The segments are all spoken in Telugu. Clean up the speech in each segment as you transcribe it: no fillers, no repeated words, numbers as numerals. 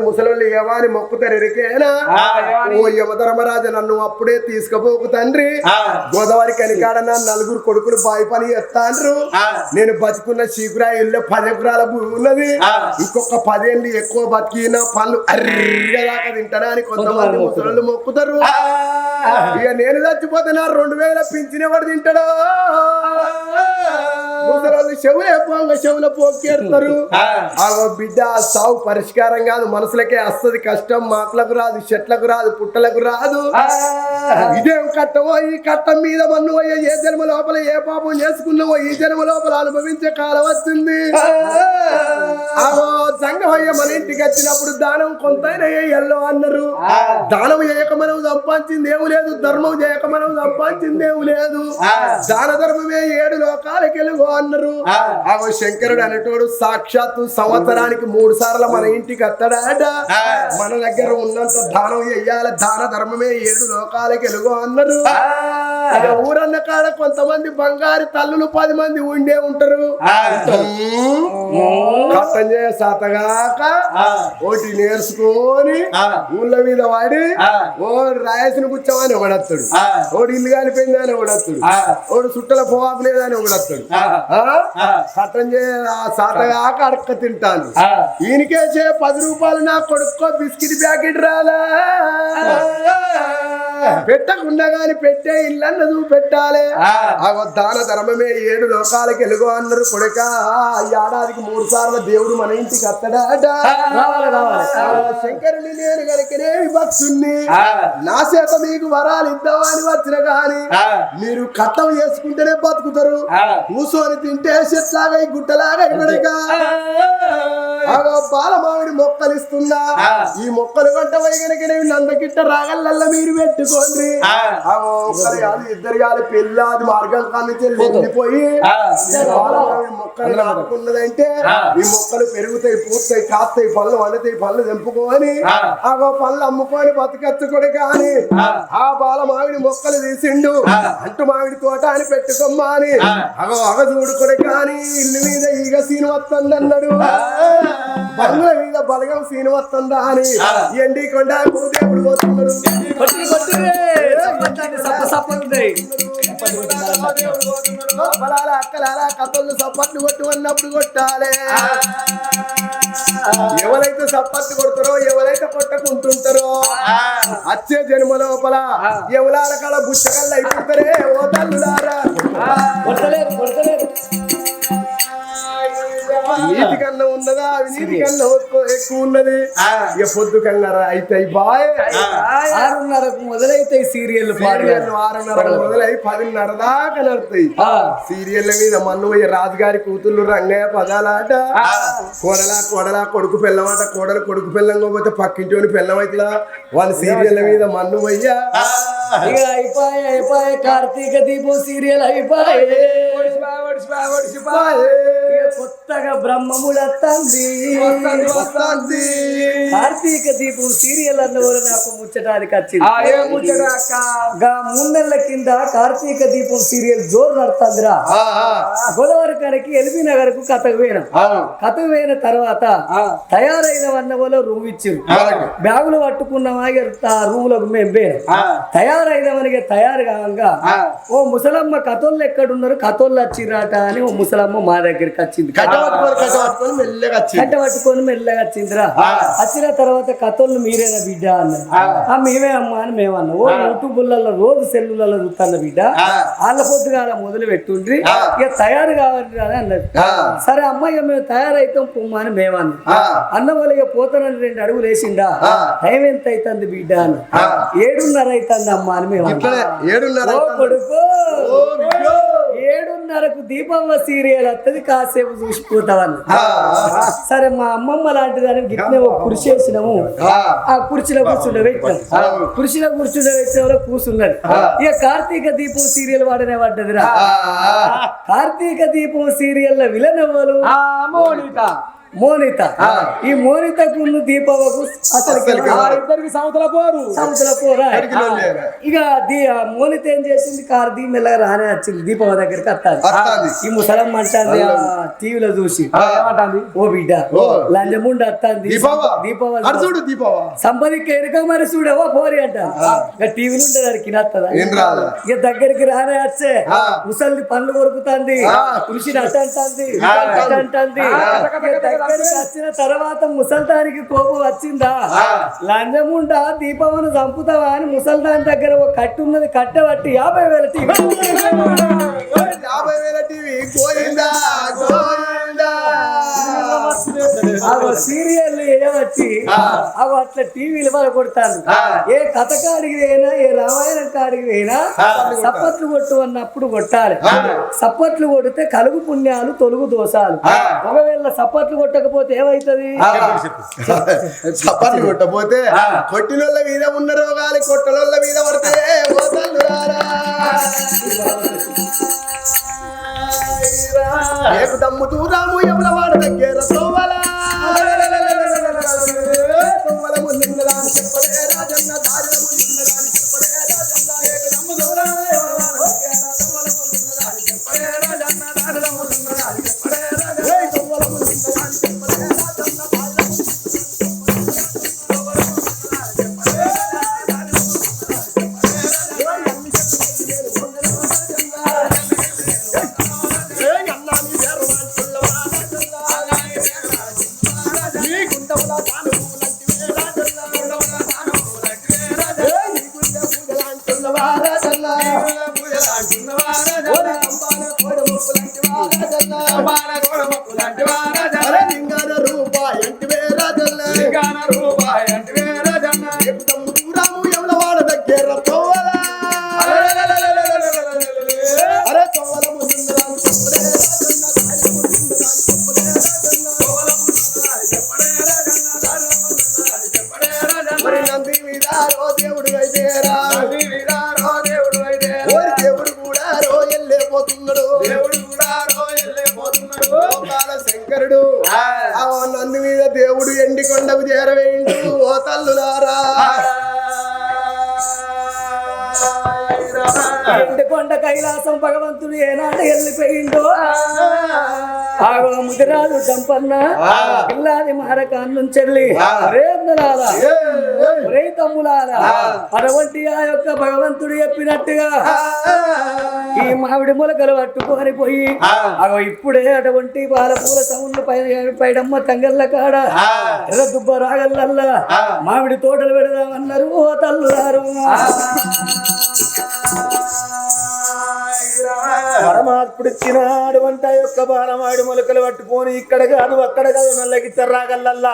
ముసలి యవాని మొక్కుతారు ఎరికేనా ఓ యమధర్మరాజు నన్ను అప్పుడే తీసుకుపోకు తండ్రి గోదావరి కనికాడ నలుగురు కొడుకులు బాయి పని ఎత్తాండ్రు నేను బతుకున్న చీకురా ఇల్లు 10 ఎకరాల భూమి ఉన్నది ఇంకొక 10 ఏళ్ళు ఎక్కువ బతికిన పనులు అర్రదాకా తింటానా అని కొంతమంది ముసలు మొక్కుతారు ఇక నేను చచ్చిపోతే నా 2000 పింఛన్ ఎవరు తింటాడో ముసలు చెవుల పోకెడతారు ఆ బిడ్డ సావు పరిష్కారం కాదు మనసులకే వస్తుంది కష్టం మాటలకు రాదు చెట్లకు రాదు పుట్టలకు రాదు ఇదేం కట్టమో ఈ కట్టం మీద మన్ను అయ్యే ఏ జన్మ లోపల ఏ పాపం చేసుకున్నావో ఈ జన్మ లోపల అనుభవించే కాలం వచ్చింది సంగమయ్య మన ఇంటికి వచ్చినప్పుడు దానం కొంతైనా ఎల్లో అన్నారు దానం చేయక మనం సంపాదించింది ఏమి లేదు ధర్మం చేయక మనం సంపాదించింది ఏమి లేదు దాన ధర్మమే 7 లోకాలకి వెలుగు అన్నారు శంకరుడు అనేటోడు సాక్షాత్తు సంవత్సరానికి 3 సార్లు మన ఇంటికి వస్తాడట మన దగ్గర ఉన్నంత దానం చెయ్యాలి దాన ధర్మమే 7 లోకాలకి వెలుగు అన్నారు ఊరన్న కాడ కొంతమంది బంగారు తల్లులు 10 మంది ఉండే ఉంటారు కష్టం చేయ సాతగాక ఒకటి నేర్చుకొని ఊళ్ళ మీద వాడి ఓ రాయసిన కూర్చోమని ఒకడత్తాడు ఓడి ఇల్లు కాలిపోయింది అని ఒకడత్తాడు ఓడు చుట్టల పోవాకు లేదని ఒకడత్తాడు కష్టం చేయ సాతగాక అడక్క తింటాను ఈయనకేసే 10 రూపాయలు నా కొడుకో బిస్కెట్ ప్యాకెట్ రాలా పెట్టకుండా గాని పెట్టే ఇల్లన్న చూపెట్టాలి దాన ధర్మమే 7 లోకాలకి వెలుగు అన్నారు కొడుక ఏడాదికి 3 సార్లు దేవుడు మన ఇంటికి వస్తాడట శంకరుని నేను కనుకనే భక్తుణ్ణి నా చేత మీకు వరాలు ఇద్దామని వచ్చిన గాని మీరు కట్టం చేసుకుంటేనే బతుకుతారు కూసోని తింటే చెట్లాగా గుట్టలాగా కొడుక బాలమావిడి మొక్కలు ఇస్తున్నా ఈ మొక్కలు గంట వైగనకనే నందకిట్ట రాగలల్ల మీరు పెట్టుకోండి ఒకరు కాదు 2 కాదు పెళ్ళాది మార్గం కానించి వెళ్ళిపోయి బాలమావిడి మొక్కలు నాటుకున్నదంటే ఈ మొక్కలు పెరుగుతాయి పూర్తాయి కాస్తాయి పళ్ళు వండుతాయి పళ్ళు తెంపుకొని పళ్ళు అమ్ముకొని బతకచ్చుకోడు కానీ ఆ బాలమావిడి మొక్కలు తీసిండు అంటు మామిడి తోట అని పెట్టుకోమ్మా అని అగ చూడుకోడు కానీ ఇల్లు మీద ఈగ సీను వస్తుంది అన్నాడు బంగ్ల మీద బలగం సీను వస్తుందా అని ఎండి కొండ దేవుడు పోతున్నాడు అక్కలారా కథలు సప్పట్లు కొట్టు అన్నప్పుడు కొట్టాలి ఎవరైతే సప్పట్లు కొడతారో ఎవరైతే కొట్టకుంటుంటారో వచ్చే జన్మ లోపల ఎవలాల కాల బుచ్చగల్లు అయిపోతారే ఓ తల్లులారా నీటి కన్నా ఉన్నదా నీటి కన్నా ఎక్కువ ఉన్నది ఇక పొద్దు కన్నా అయితే బాయ్ 6:30 మొదలైతాయి సీరియల్ 6:30 మొదలై 10:30 దాకా నడుతాయి సీరియల్ మీద మన్నువయ్య రాజుగారి కూతుళ్ళు రంగయ్య పదాలాట కొడలా కొడుకు పిల్లమాట కోడలు కొడుకు పిల్లం పోతే పక్కింటి పిల్లం అవుతుందా వాళ్ళ సీరియల్ మీద మన్నువయ్య అయిపోయి కార్తీక దీపం సీరియల్ అయిపోయి కొత్తగా బ్రహ్మముడత్తంది కార్తీక దీపం సీరియల్ అన్నవారు నాకు ముచ్చటానికి వచ్చింది 3 నెలల కింద కార్తీక దీపం సీరియల్ జోరు నడుతుందిరా గోదావరి కాడికి ఎల్బీ నగర్ కు కథకు పోయిన తర్వాత తయారైన వన్నవలో రూమ్ ఇచ్చింది బ్యాగులు పట్టుకున్నామా రూమ్ లకు మేము పోయినాం తయారైనవనిగా తయారు కావంగా ఓ ముసలమ్మ కథోళ్ళు ఎక్కడున్నారు కథోళ్ళు వచ్చిరాట అని ఓ ముసలమ్మ మా దగ్గరికి వచ్చింది కట్ట పట్టుకొని మెల్లగా వచ్చిందిరా వచ్చిన తర్వాత కథోళ్ళు మీరేనా బిడ్డ అన్నారు మేమే అమ్మా అని మేమన్నా ఓ యూట్యూబ్లలో రోజు సెల్లులలో చూస్తున్న బిడ్డ వాళ్ళ పొద్దుగా మొదలు పెట్టుండ్రి ఇక తయారు కావాలి అని అన్నది సరే అమ్మాయి మేము తయారైతాం పొమ్మ అని మేమన్నా అన్న వాళ్ళు ఇక పోతానని 2 అడుగులు వేసిండా టైం ఎంత అవుతుంది బిడ్డ అని 7:30 అవుతుంది అమ్మా అని మేము కొడుకు 7:30కు దీపమ్మ సీరియల్ వస్తుంది కాసేపు చూసిపోతామన్న సరే మా అమ్మమ్మ లాంటిదని గిట్నే ఒక కుర్చీ వేసినాము ఆ కుర్చీలో కూర్చుండబెట్టాం కుర్చీలో కూర్చుండబెట్టిన కూర్చున్నది ఇక కార్తీక దీపం సీరియల్ వాడనే పడ్డదిరా కార్తీక దీపం సీరియల్ విలన్ ఎవ్వరు మోనిత ఈ మోనితకు దీపవకు అసలు ఇద్దరికి సంవత్సరాల పోరు సంవత్సరం పోరా ఇక మోనిత ఏం చేసింది కారు దీ మెల్లగా రానే వచ్చింది దీపవ దగ్గరికి వస్తాది ఈ ముసలమ్మ అంటాంది టీవీలో చూసి ఓ బిడ్డ లంజముండి వస్తాంది దీపవ సంపదికి ఎరుక మరి చూడవో పోరి అంటారు ఇక టీవీలు ఉంటే దానికి నత్తదా ఇక దగ్గరికి రానే వచ్చే ముసలి పనులు కొరుకుతాంది కృషి అట్టంటుంది అట్టంటుంది దగ్గరికి వచ్చిన తర్వాత ముసల్దానికి కోపం వచ్చిందా లంజముండా దీపమును చంపుతావా అని ముసల్దాని దగ్గర ఒక కట్టు ఉన్నది కట్టబట్టి 50,000 టీవీ సీరియల్ ఏమొచ్చి అవి అట్లా టీవీలు వల్ల కొడతాను ఏ కథ కాడికి పోయినా ఏ రామాయణం కాడికి పోయినా సప్పట్లు కొట్టు అన్నప్పుడు కొట్టాలి సప్పట్లు కొడితే కలుగు పుణ్యాలు తొలుగు దోషాలు ఒకవేళ సప్పట్లు కొట్టకపోతే ఏమైతుంది సప్పట్లు కొట్టపోతే కొట్టినోళ్ళ మీద ఉన్న రోగాలు కొట్టలోళ్ళ మీద పడితే దమ్ము దూరాము ఎవల వాడ దగ్గర సోవల చెప్పడే రాజన్న దారి చెప్పడే రాజన్న దమ్ము దూరాము ఎవల వాడ దగ్గర సోవల చెప్పడే రాజన్న దారి చెప్పడే శంకరుడు నంది మీద దేవుడు ఎండికొండకు చేరవేయండు ఓ తల్లులారా ఎండికొండ కైలాసం భగవంతుడు ఏనాడు వెళ్ళిపోయిండో ముదిరాజు చంపన్న పిల్లాది మారకాన్నం చెల్లి రే తమ్ములారా అటువంటి ఆ యొక్క భగవంతుడు చెప్పినట్టుగా ఈ మామిడి మొలకలు పట్టుకొని పోయి ఇప్పుడే అటువంటి బాలపూల సౌండ్లు పైడమ్మ తంగళ్ళ కాడ ఎర్ర దుబ్బ రాగల్లల్లా మామిడి తోటలు పెడదామన్నారు ఓ తల్లులారు పరమాత్ముడు ఇచ్చినాడు వంట యొక్క బాలమాడి మొలకలు పట్టుకొని ఇక్కడ కాదు అక్కడ కాదు నల్ల గిత్తర్ రాగల్లల్లా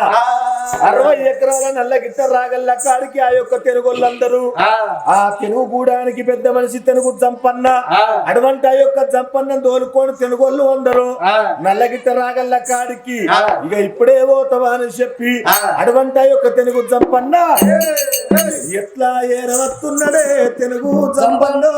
60 ఎకరాల నల్ల గిత్తర్ రాగల్ల కాడికి ఆ యొక్క తెనుగోళ్ళందరూ ఆ తెనుగు కూడానికి పెద్ద మనిషి తెనుగు జంపన్న అటువంటి ఆ యొక్క జంపన్న తోలుకొని తెనుగోళ్ళు అందరూ నల్ల గిత్తర్ రాగల్ల కాడికి ఇక ఇప్పుడే పోతావా అని చెప్పి అటువంటి ఆ యొక్క తెనుగు జంపన్న ఎట్లా ఏరవస్తున్నాడే తెనుగు జంపన్నో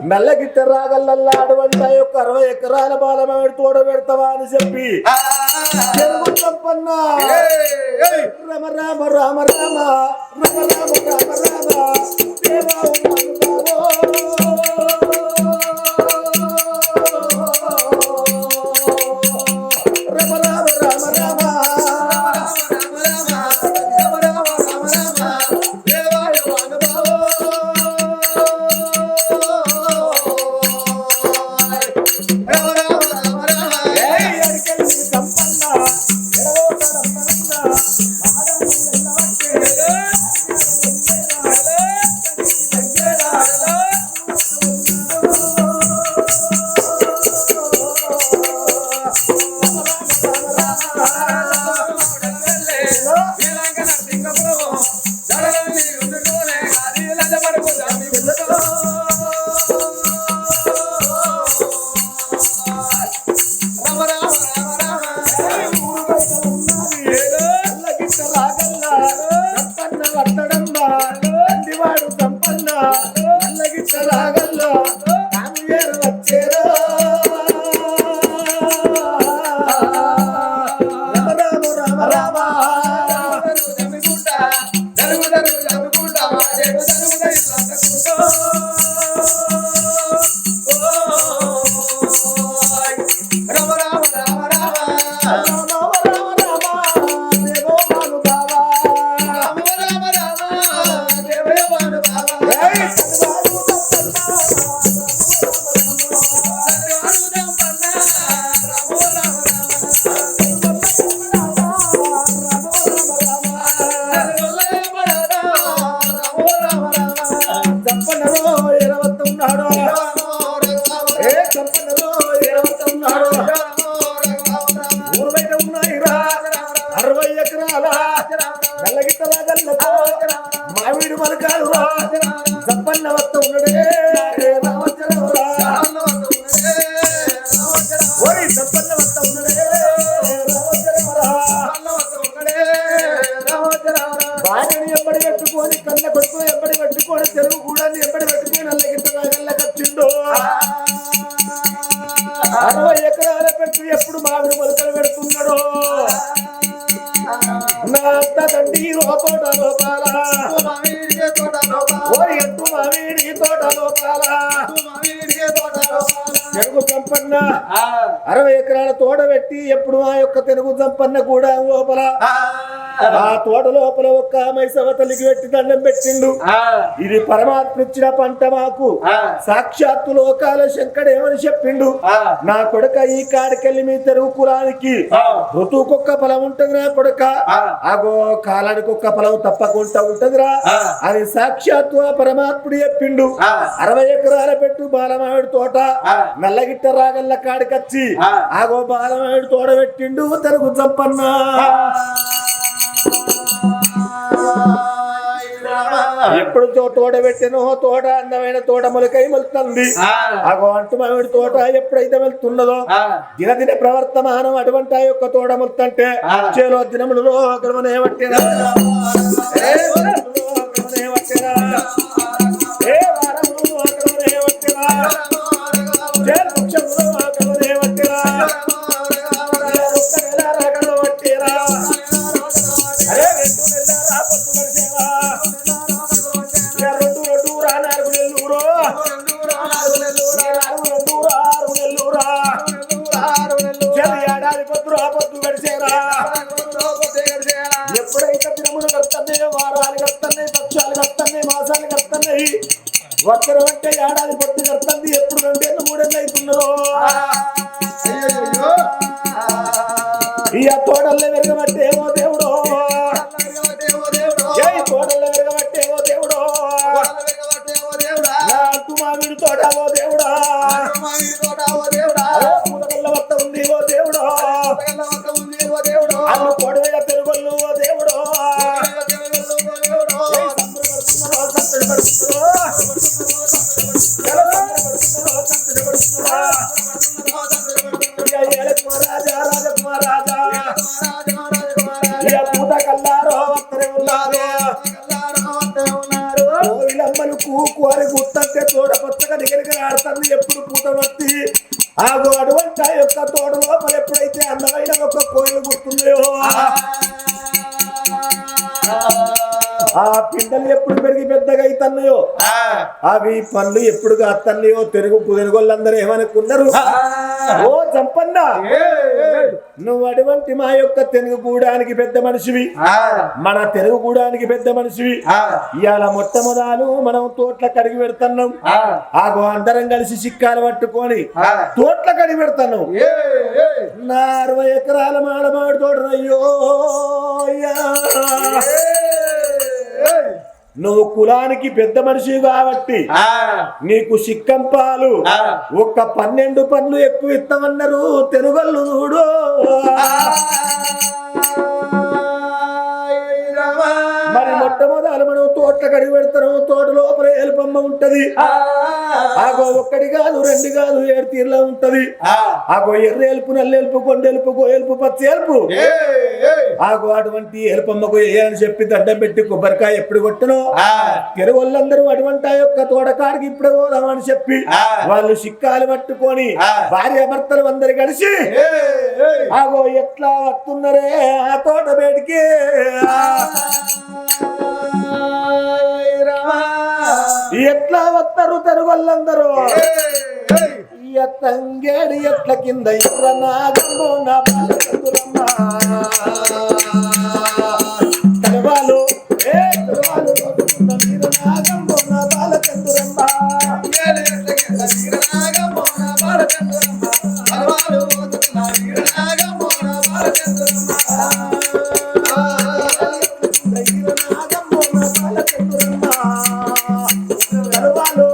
మెల్లగిట్ట రాగల్లల్లా అటువంటి యొక్క 60 ఎకరాల బాలమాడి తోడ పెడతావా అని చెప్పి రమ రామ రామ రామ రామ రామ రామ ఎరవత్త ఉన్నాడు ఏ సంపన్నలో ఎరవత్త ఉన్నాడు ఊరు బయట ఉన్నాయిరా 60 ఎకరాల నల్లగిట్టల గల్లతో మామిడి మలకాలు సంపన్న వత్త ఉన్నాడే ఓరి సంపన్న వత్త ఉన్నాడే భార్యని ఎప్పటి పెట్టుకొని కన్న కొడుకు ఎప్పటి పెట్టుకొని తెలుగు కూడా ఎప్పటి పెట్టుకొని నల్లగిట్టల గల్లకొచ్చిండు 60 ఎకరాల పెట్టు ఎప్పుడు మామిడి మొలకలు పెడుతున్నాడు నా అత్త తండ్రి తోట లోపాల ఓరి ఎట్టు మామిడి తోట లోపాల తెలుగు సంపన్న 60 ఎకరాల తోట పెట్టి ఎప్పుడు ఆ యొక్క తెలుగు సంపన్న కూడా లోపల ఆ తోట లోపల ఒక్క మైసవతలికి పెట్టి దండం పెట్టిండు ఇది పరమాత్మ ఇచ్చిన పంట మాకు సాక్షాత్తు లోకాల శంకడు ఏమని చెప్పిండు నా కొడుక ఈ కాడికెళ్ళి మీ తెలుగు కులానికి ఋతువుకొక్క ఫలం ఉంటదిరా కొడుక ఆగో కాలానికి ఒక్క ఫలం తప్పకుండా ఉంటదిరా అని సాక్షాత్తు ఆ పరమాత్ముడు చెప్పిండు 60 ఎకరాల పెట్టు బాలమావిడి తోట నల్లగిట్ట రాగల్ల కాడికచ్చి ఆగో బాలమావిడి తోట పెట్టిండు తెలుగు సంపన్న ఎప్పుడు తోట పెట్టినో తోట అందమైన తోట మొలకై మొలుతుంది అగో అంటు మామిడి తోట ఎప్పుడైతే వెళ్తున్నదో దినదిన ప్రవర్తమానం అటువంటి ఆ యొక్క తోట మొలుతుంటే చేలో దినములలో అక్కడ ఏమట్టినా ఎప్పుడైతే దినములు కడుతున్నాయో వారాలు కడుతున్నాయి పక్షాలు కడుతున్నాయి మాసాలు కడుతున్నాయి ఒక్కరు అంటే ఏడాది పొద్దు కడుతుంది ఎప్పుడు 2 ఏళ్ళు 3 ఏళ్ళు అవుతున్నారు ఈ తోటల్లో వెరగబట్టేమో దేవుడో తోటల్లో వెరగబట్టేమో దేవుడో అంటూ మామిడి తోట ఓ దేవుడా పూలగల్ల వత్త ఉంది ఓ దేవుడో అల్లు పొడవైన పెరుగుళ్ళు ఓ దేవుడో పూత కల్లారో వత్తరే ఉన్నారు కోయిలమ్మలు కూకుని గుర్తంటే తోట పచ్చగా దగ్గరికి ఆడుతుంది ఎప్పుడు పూత వత్తి ఆగో అటువంటి ఆ యొక్క తోట లోపల ఎప్పుడైతే అందమైన ఒక కోయిలు గుర్తుందో ఆ పిందెలు ఎప్పుడు పెరిగి పెద్దగా అవుతున్నాయో అవి పళ్ళు ఎప్పుడు కాస్తున్నాయో తెలుగోళ్ళందరూ ఏమనుకున్నారు ఓ సంపన్న నువ్వు అటువంటి మా యొక్క తెలుగు గూడానికి పెద్ద మనిషివి మన తెలుగు గూడానికి పెద్ద మనిషివి ఇవాళ మొట్టమొదలు మనం తోట్ల కడిగి పెడుతున్నాం ఆగో అందరం కలిసి చిక్కాలు పట్టుకొని తోట్ల కడిగి పెడుతున్నాం నా 60 ఎకరాల మాడమాడి తోటనయ్యో నువ్వు కులానికి పెద్ద మనిషి కాబట్టి నీకు సిక్కం పాలు ఒక్క 12 పన్ను ఎక్కువ ఇస్తామన్నారు తెలుగోళ్ళు చూడు మరి మొట్టమొదలు మనం తోట కడిగి పెడతాము తోట లోపల ఏలుపమ్మ ఉంటది ఆగో 1 కాదు 2 కాదు 7 తీర్లా ఉంటది ఆగో ఎర్ర ఏలుపు నల్లెలుపు కొండెలుపు గోయెలుపు పచ్చి ఏలుపు ఆగో అటువంటి ఏలుపమ్మకు అని చెప్పి దండం పెట్టి కొబ్బరికాయ ఎప్పుడు కొట్టను తెలుగోళ్ళందరూ అటువంటి ఆ యొక్క తోటకాడికి ఇప్పుడు పోదామని చెప్పి వాళ్ళు సిక్కాలు పట్టుకొని భార్య భర్తలు అందరు కలిసి ఆగో ఎట్లా వస్తున్నారే ఆ తోట బయటికి ఎట్లా వస్తారు తెలుగోళ్ళందరూ ఎత్తంగేడి ఎట్ల కింద ఎట్ల నాగంబో నా బాలచంద్రమ్మ తెలవాలు నాగంబో నా బాలచంద్రమ్మ తెలవాలు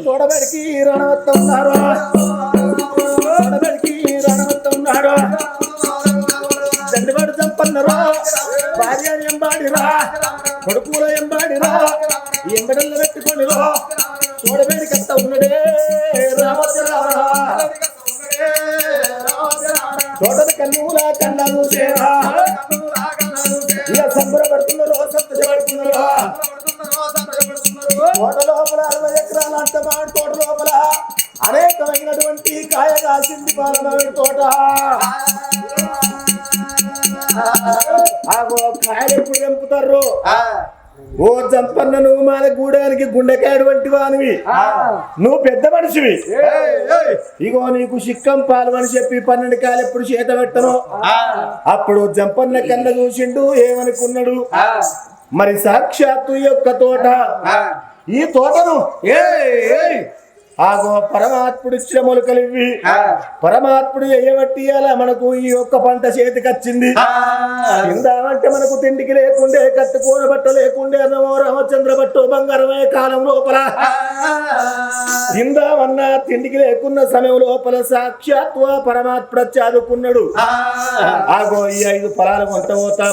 తోడబడికి రణవత్తున్నారు దండివాడు చంపన్నరా భార్య ఎంబాడిరా కొడుకుల ఎంబాడిరా ఎంబడల్లో పెట్టుకొనిరా తోడబేడి కట్ట ఉన్నడే తోటల కన్నుల కన్నాలు చేరా ఇలా సంబరపడుతున్నారో సంతోషపడుతున్నారో తోట లోపల 60 ఎకరాల అంత మామిడి తోట లోపల అనేకమైనటువంటి కాయ కాసింది పాలమామిడి తోట ఆగో కాయలు ఎప్పుడు తెంపుతారు ఓ జంపన్న నువ్వు మన గూడానికి గుండెకాయడు వంటి వానివి నువ్వు పెద్ద మనిషివి ఇగో నీకు సిక్కం పాలు అని చెప్పి 12 కాయలు ఎప్పుడు చేత పెట్టను అప్పుడు జంపన్న కన్న చూసిండు ఏమనుకున్నాడు మరి సాక్షాత్తు యొక్క తోట ఈ తోటను ఆగో పరమాత్ముడు ఇచ్చిన మొలకలు ఇవి పరమాత్ముడు ఎయ్యబట్టి అలా మనకు ఈ యొక్క పంట చేతికి వచ్చింది తిందామంటే మనకు తిండికి లేకుండే కట్టుకోని బట్ట లేకుండే అన్నమో రామచంద్ర బట్టు బంగారమే కాలం లోపల తిందామన్నా తిండికి లేకున్న సమయం లోపల సాక్షాత్వ పరమాత్ముడు చదువుకున్నాడు ఆగో ఈ 5 ఫలాలు కొంత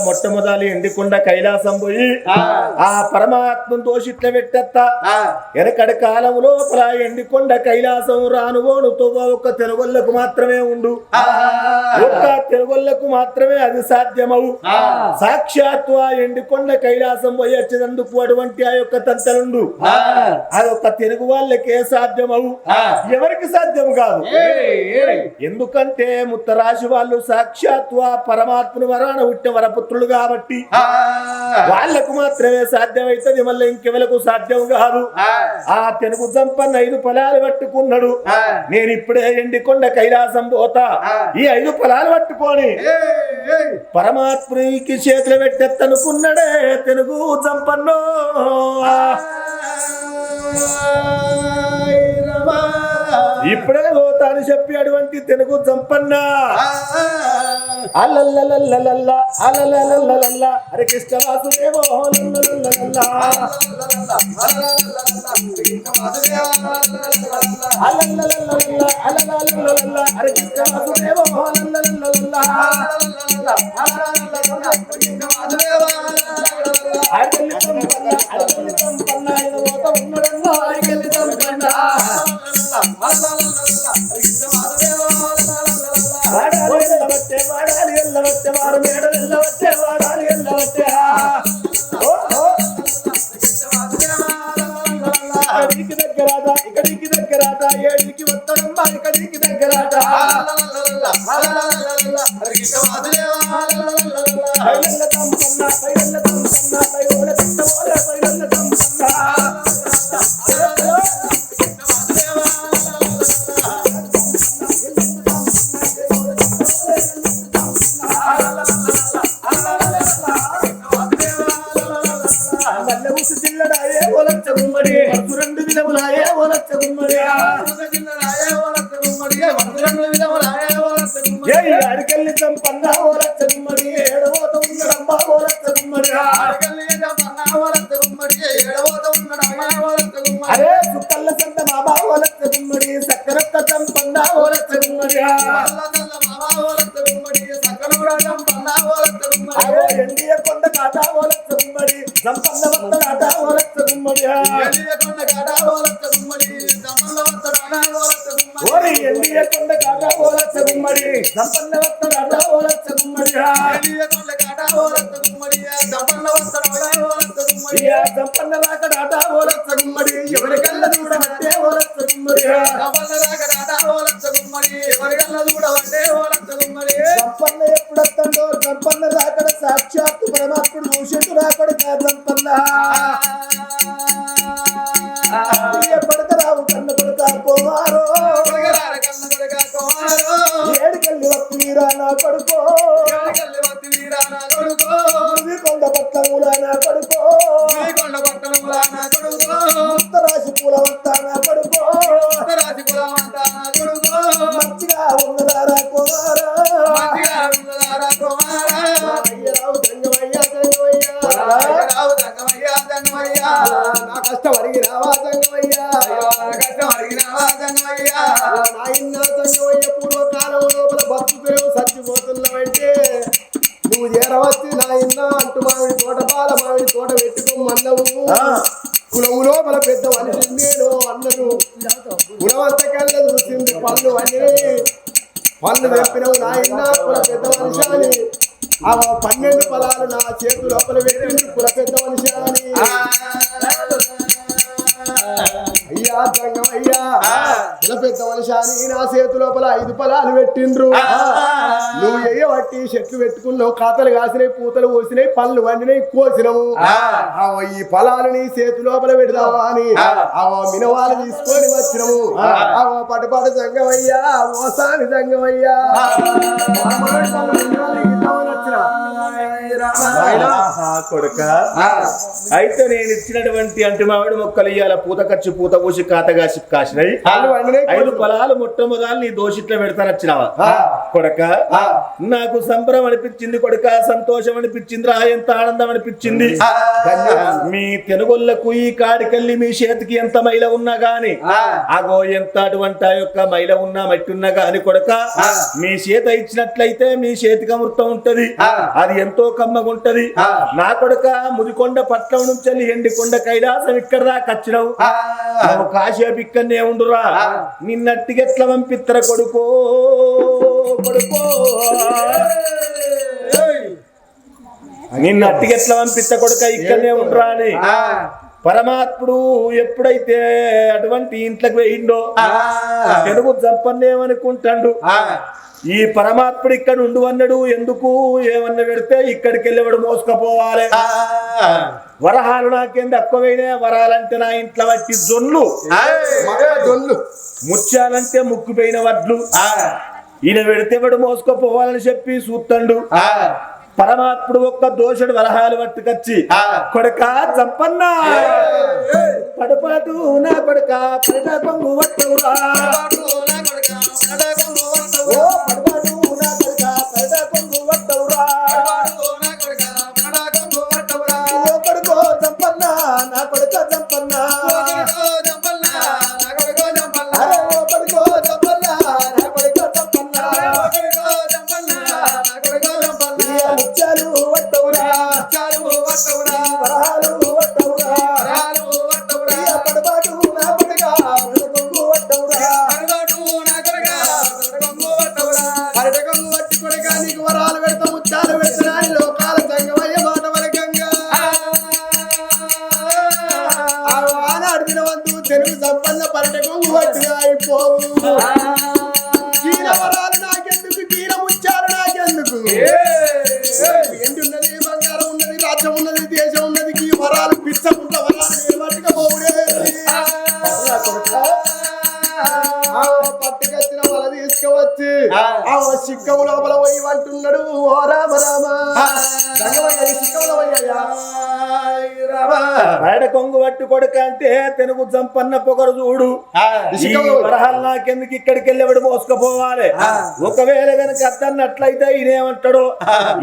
మొట్టమొదలు ఎండికుండా కైలాసం పోయి ఆ పరమాత్మను దోషిట్ల పెట్టత్తా వెనకడి కాలం లోపల ఎండి కొండ కైలాసం రానువోను ఒక్క తెలుగొల్లకు మాత్రమే ఉండు ఒక్క తెలుగొల్లకు మాత్రమే అది సాధ్యమవు సాక్షాత్తు ఆ ఎండికొండ కైలాసం పోయొచ్చేందుకు అటువంటి ఆ యొక్క తంతలుండు అదొక్క తెలుగు వాళ్ళకే సాధ్యమవు ఎవరికి సాధ్యం కాదు ఎందుకంటే ముత్తరాశి వాళ్ళు సాక్షాత్తు ఆ పరమాత్మను వరాన పుట్టిన వరపుత్రులు కాబట్టి వాళ్లకు మాత్రమే సాధ్యమైతుంది మళ్ళీ ఇంకెవరకు సాధ్యం కాదు ఆ తెలుగు సంపన్న 5 ఫలాలు పట్టుకున్నాడు నేను ఇప్పుడే ఎండికొండ కైలాసం పోతా ఈ 5 ఫలాలు పట్టుకొని పరమాత్మునికి చేతులు పెట్టెత్తనుకున్నాడే తెలుగు సంపన్నో ఇప్పుడే పోతాను చెప్పి అటువంటి తెలుగు సంపన్న అల్లల్లల్లల్లల్ల అల్లల్లల్లల్ల హరే కృష్ణ వాసుదేవో అల్లల్లల్లల్ల అల్లల్లల్లల్ల అల్లల్లల్లల్ల హరే కృష్ణ వాసుదేవో అల్లల్లల్లల్ల అల్లల్లల్లల్ల సంపన్న ఇది పోత ఉన్నడన్నా అరికెళ్ళి సంపన్న వాడాలి ఎల్లవట్టే వారు మేడలు ఎల్లవట్టే వాడాలి ఎల్లవట్టే ఇక్కడికి దగ్గరాట ఇక్కడికి దగ్గరాట ఏడికి వస్తాడమ్మా ఇక్కడికి దగ్గరాట పైలల్ల తంపన్న పైలల్ల తంపన్న పైల తిట్టవోలే పైలల్ల తంపన్న అడికెళ్ళి సంపన్న ఓలచ్చ గుమ్మడి ఏడవోత ఉన్నాడమ్మా ఓలచ్చ గుమ్మడి అడికెళ్ళి సంపన్న ఓలచ్చ గుమ్మడి ఏడవోత ఉన్నాడమ్మా ఎండియ కొండ కాటా ఓలచ్చ గుమ్మడి సంపన్న వత్త కాటా ఓలచ్చ గుమ్మడి ఓరి ఎండియ కొండ కాటా ఓలచ్చ గుమ్మడి సంపన్న వత్త కాటా ఓలచ్చ గుమ్మడి సంపన్న రాక కాటా ఓలచ్చ గుమ్మడి ఎవరికల్లా చూడబట్టే ఓలచ్చ గుమ్మడి సంపన్న ఎప్పుడొస్తుందో సంపన్న రాకడ సాక్షాత్తు పరమాత్ముడు భవిష్యత్తు రాకడు సంపన్న పడతరావు కన్న కొడుక కుమారో ఏడుకెళ్ళి వత్తి వీరా నా కొడుకో కొండ పట్టములా నా కొడుకో ఉత్తరాశి పూలవంత నా కొడుకో మంచిగా ఉన్నదారా కుమారా అయ్యరావు జంగమయ్యా జంగమయ్యా నా కష్టం అడిగి రావా జంగమయ్యా నాయన జంగమయ్య పూర్వకాలం లోపల బతుకు పెరుగు చచ్చిపోతున్నావంటే నువ్వు చేరవచ్చి నాయన అంటూ మామిడి తోట పాల మామిడి తోట పెట్టుకోమన్నావు కులము లోపల పెద్ద మనిషి నేను అన్నను కులవంతకల్లా చూసింది పళ్ళు అని పళ్ళు తెప్పినవు నాయన కుల పెద్ద మనిషి అని ఆ 12 ఫలాలు నా చేతు లోపల పెట్టింది కుల పెద్ద మనిషి అని అయ్యా జంగమయ్యా కుల పెద్ద మనిషి అని నా చేతు లోపల 5 ఫలాలు పెట్టిండ్రు నువ్వు ఎయ్యబట్టి చెట్లు పెట్టుకున్నావు కాతలు కాసినాయి పూతలు పోసినాయి పళ్ళు వండినాయి కోసినాము ఈ ఫలాలు నీ చేతు లోపల పెడదావా అని మినవాళ్ళు తీసుకొని వచ్చినాము పటుపాటు జంగమయ్యా ఓసాని జంగమయ్యా కొడుక అయితే నేను ఇచ్చినటువంటి అంటు మామిడి మొక్కలు ఇయ్యాల పూత ఖర్చు పూత పూసి కాతగాసి కాసినాయి 5 ఫలాలు మొట్టమొదలు నీ దోషిట్లో పెడతానొచ్చినావా కొడుక నాకు సంబరం అనిపించింది కొడుక సంతోషం అనిపించింది రా ఎంత ఆనందం అనిపించింది మీ తెనుగొల్లకు ఈ కాడికెళ్ళి మీ చేతికి ఎంత మైల ఉన్నా గాని అగో ఎంత అటువంటి యొక్క మైల ఉన్నా మట్టి ఉన్నా గాని కొడుక మీ చేత ఇచ్చినట్లయితే మీ చేతికి అమృతం ఉంటది అది ఎంతో కమ్మగుంటది నా కొడుక ముదికొండ పట్నం నుంచి ఎండికొండ కైలాసం ఇక్కడ దాకా వచ్చినావు నువ్వు కాసేపు ఇక్కడనే ఉండురా నిన్నట్టిగెట్ల పంపిత్తర కొడుకో కొడుకో నిన్నట్టిగెట్ల పంపిత్త కొడుక ఇక్కడనే ఉండురా అని పరమాత్ముడు ఎప్పుడైతే అటువంటి ఇంట్లోకి వేయిండో తెలుగు చంపన్నేమనుకుంటాడు ఈ పరమాత్ముడు ఇక్కడ ఉండు అన్నాడు ఎందుకు ఏమన్నా పెడితే ఇక్కడికి వెళ్ళేవాడు మోసుకపోవాలి వరహాలు నాకేంది ఎక్కువైనా వరాలంటే నా ఇంట్లో వచ్చి జొన్లు ముత్యాలంటే ముక్కుపోయిన వడ్లు ఈయన పెడితే వాడు మోసుకపోవాలని చెప్పి చూస్తాడు పరమాత్ముడు ఒక్క దోషుడు వరహాలు పట్టుకొచ్చి కొడుక చంపన్న పడపాటు నా కొడుక పడట కొంగు వట్టవురా నా కొడుక చంపన్న ముత్యాలు వట్టవురా వరహాలు వట్టవురా పడబాటు నా కొడుక కొంగు వట్టవురా పడకొంగు వట్టి కొడుక నీకు వరాలు పెడతా ముత్యాలు పెడుతున్నా లోకాల జంగమయ్య మాట వరకంగా ఆనాడు వినవంతు తెలుగు సంపన్న పరటకొంగు వట్టిగా అయిపోవు కీల వరాలు నాకెందుకు కీల ముత్యాలు నాకెందుకు ఎండి ఉన్నది బంగారం ఉన్నది రాజ్యం ఉన్నది దేశం ఉన్నది ఈ వరాలు పిచ్చకుంట వరాలు నిలబట్టుగా పోవుడే పట్టుకొచ్చిన వల తీసుకువచ్చి సిక్కం లోపల పోయి అంటున్నాడు ఓ రామ రామ సిక్కంలో పోయ్యా పరడ కొంగు పట్టు కొడుక అంటే తెనుగు జంపన్న పొగరు చూడు ఈ వరహాలు నాకెందుకు ఇక్కడికి వెళ్ళేవాడు మోసుకపోవాలి ఒకవేళ గనక అద్దన్నట్లయితే ఈయనేమంటాడు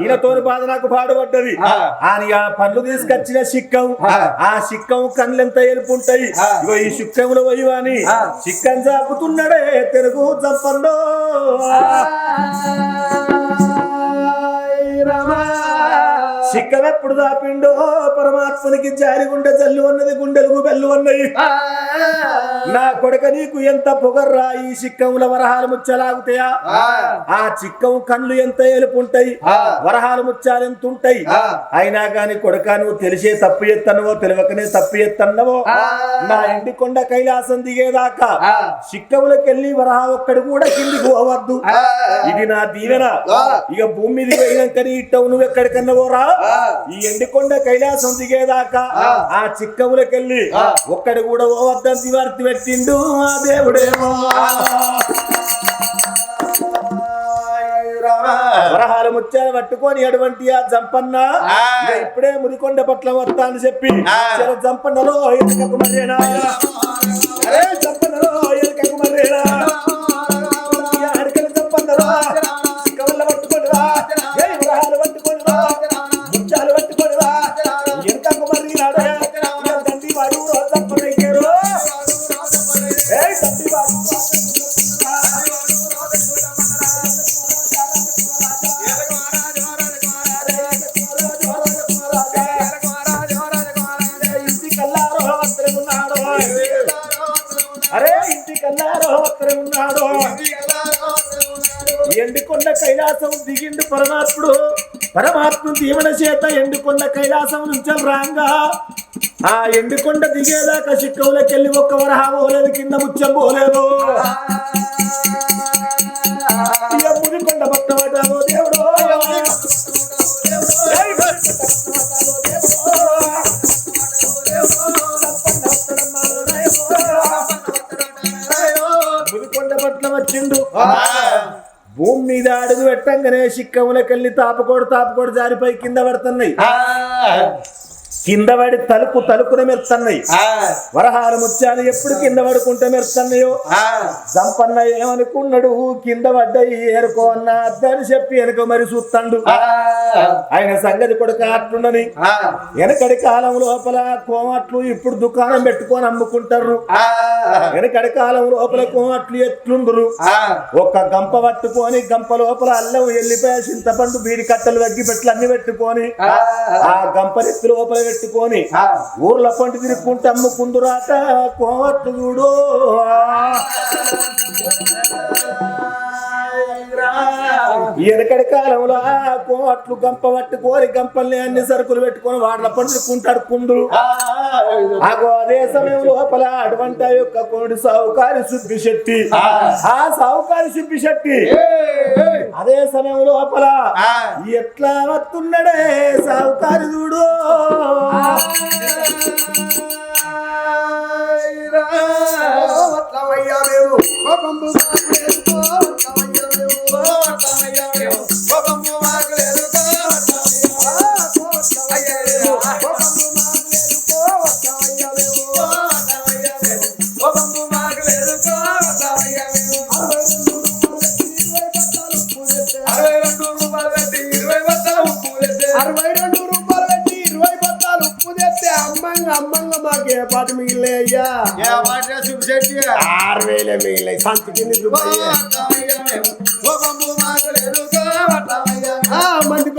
ఈయనతోని బాధ నాకు పాడుపడ్డది అని ఆ పండ్లు తీసుకొచ్చిన సిక్కం ఆ సిక్కం కళ్ళెంత ఎలుపుంటాయి ఇగో ఈ సిక్కంలో పోయి అని సిక్కం చాపుతున్నాడే తెనుగు జంపన్నో సిక్కం ఎప్పుడు దాపిండో పరమాత్మనికి జారి గుండె జల్లు అన్నది గుండెలకు బెల్లు అన్నది నా కొడుక నీకు ఎంత పొగర్రా ఈ సిక్కముల వరహాలు ముచ్చలాగుతాయా ఆ చిక్కం కళ్ళు ఎంత ఎలుపుంటాయి వరహాలు ముచ్చాలు ఎంత ఉంటాయి అయినా గాని కొడుక నువ్వు తెలిసే తప్పు ఎత్తన్నవో తెలియకనే తప్పు ఎత్తన్నవో నా ఎండి కొండ కైలాసం దిగేదాకా సిక్కములకెళ్ళి వరహా ఒక్కడు కూడా కిందికి పోవద్దు ఇది నా దీవెన ఇక భూమి మీద పోయినాకని ఇట్టవు నువ్వు ఎక్కడికన్నా పోరా ఈ ఎండికొండ కైలాసం దిగేదాకా ఆ చిక్కములకెళ్ళి ఒక్కడు కూడా పోవద్దని వార్త పెట్టిండు ఆ దేవుడేమో వరహాలు ముత్యాలు పట్టుకొని అటువంటి ఆ జంపన్న ఇప్పుడే ముదికొండ పట్ల వస్తా అని చెప్పి జంపన్నలో ఎనకకు మర్రేనా అరే జంపన్నలో ఎనకకు మర్రేనా అడికలు జంపన్నరా చిక్కవల్ల పట్టుకొని రా వరహాలు పట్టుకొని రా ముత్యాలు పట్టుకొని రా ఎనకకు మర్రినాడు దండి వాడు జంపనయ్యారు దండి వాడు అరే ఇంటి కల్లారో అక్కడ ఉన్నాడు ఎండుకొండ కైలాసం దిగిండు పరమాత్ముడు దీవెన చేత ఎండుకొండ కైలాసం నుంచి రాంగా ఆ ఎండుకొండ దిగేదాకా చిక్కవులకెళ్ళి ఒక్క వరహా పోలేదు కింద ముచ్చం పోలేదు ఇక ముదికొండ భక్తమటావో దేవుడు ముదికొండ పట్ల వచ్చిండు భూమి మీద అడుగు పెట్టంగానే చిక్కములకెళ్ళి తాపకోడు జారిపై కింద పడుతున్నాయి కింద పడి తలుకున మెరుతున్నాయి వరహాలు ముత్యాలు ఎప్పుడు కింద పడుకుంటే మెరుతున్నాయో జంపన్న ఏమనుకున్నాడు కింద పడ్డాయి ఏరుకో అన్న అద్దని చెప్పి వెనక మరి చూస్తాడు ఆయన సంగతి కొడుక అట్లుండని వెనకడి కాలం లోపల కోమట్లు ఇప్పుడు దుకాణం పెట్టుకొని అమ్ముకుంటారు వెనకడి కాలం లోపల కోమట్లు ఎట్లుండ్రు ఒక్క గంప పట్టుకొని గంప లోపల అల్లం ఎల్లిపాయ చింతపండు బీడి కట్టలు వగ్గి పెట్లు అన్ని పెట్టుకొని ఆ గంపరెత్తి లోపల పెట్టుకొని ఊర్ల పంటి తిరుక్కుంటే అమ్ముకుందురాట కోమట్లు చూడు వెనకడి కాలంలో కోమట్లు గంప పట్టుకొని గంపల్ని అన్ని సరుకులు పెట్టుకొని వాడల పండుకుంటాడు కుందులు అదే సమయం లోపల అటువంటి యొక్క కోడి సావుకారి సుబ్బిశెట్టి ఆ సావుకారి సుబ్బిశెట్టి అదే సమయం లోపల ఎట్లా వస్తున్నాడే సావుకారి చూడు అమ్మంగా మాకు ఏ పాట మిగిలే అయ్యా 6,000 మిగిలే సంతకి మంది